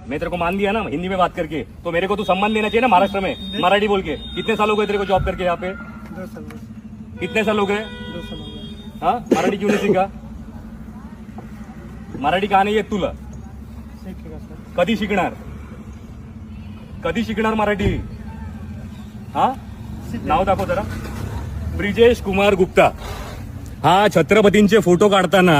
मैं तेरे को मान दिया ना हिंदी में बात करके, तो मेरे को तू सम्मान देना चाहिए ना महाराष्ट्र में, मराठी बोल के। कितने साल हो गए तेरे को जॉब करके यहाँ पे? 2 साल कितने साल हो गए? 2 साल हो गए। हाँ, मराठी क्यों नहीं सीखा? मराठी का नाही येत तुला? शिकेगा सर। कधी शिकणार? कधी शिकणार मराठी? हा, नाव दाखव जरा. ब्रिजेश कुमार गुप्ता. हा छत्रपतींचे फोटो काढताना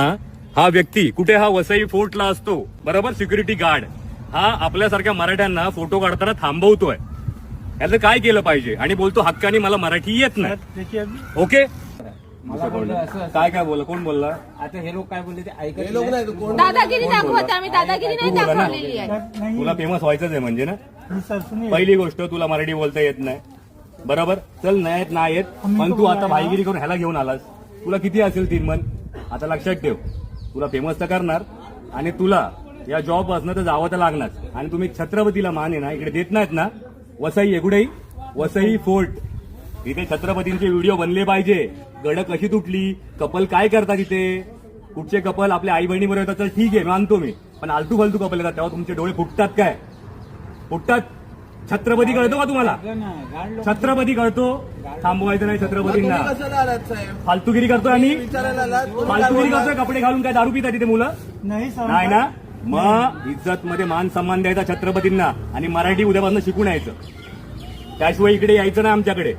हा व्यक्ती कुठे, हा वसई फोर्टला असतो बरोबर, सिक्युरिटी गार्ड. हा आपल्यासारख्या मराठ्यांना फोटो काढताना थांबवतोय. याचं काय केलं पाहिजे? आणि बोलतो हक्काने मला मराठी येत नाही. देखिए अभी ओके, मला बोललं असं काय बोलला? कोण बोलला? आता हे लोक काय बोलले ते ऐकत हे लोक नाही तू कोण दादागिरी दाखवत आम्ही दादागिरी नाही तू बोला ना. दाखवलेली आहे. नहीं तुला फेमस व्हायचंच आहे म्हणजे ना. नहीं सर सुनिए। पहिली गोष्ट, तुला मराठी बोलता येत नाही बरोबर. चल नाही येत, पण तू आता भाईगिरी करून ह्याला घेऊन आलास. तुला किती असेल 3 मन? आता लक्षात ठेव, तुला फेमस तर करणार आणि तुला या जॉब असणं तर जावं तर लागणार. आणि तुम्ही छत्रपतीला मान आहे ना इकडे देत नाहीत ना. वसई एकुडेही वसई फोर्ट, इथे छत्रपतींचे व्हिडिओ बनले पाहिजे. गड कशी तुटली, कपल काय करतात इथे, कुठचे कपल आपल्या आई बहिणी बरोबर येतात तर ठीक आहे मानतो मी, पण आलतू फालतू कपल येतात तेव्हा तुमचे डोळे फुटतात. काय फुटतात? छत्रपती कळतो का तुम्हाला? छत्रपती कळतो? थांबवायचं नाही छत्रपतींना. तुम्ही कशाला आलात साहेब? फालतूगिरी करतोय आणि विचारायला आलात? कोणी काय फालतूगिरी बोलला? करतोय. कपडे घालून काय दारू पितात तिथे मुलं? नहीं सर। नाही ना. मग इज्जत मध्ये मान सन्मान द्यायचा छत्रपतींना आणि मराठी उद्यापासून शिकून यायचं. त्याशिवाय इकडे यायचं नाही आमच्याकडे.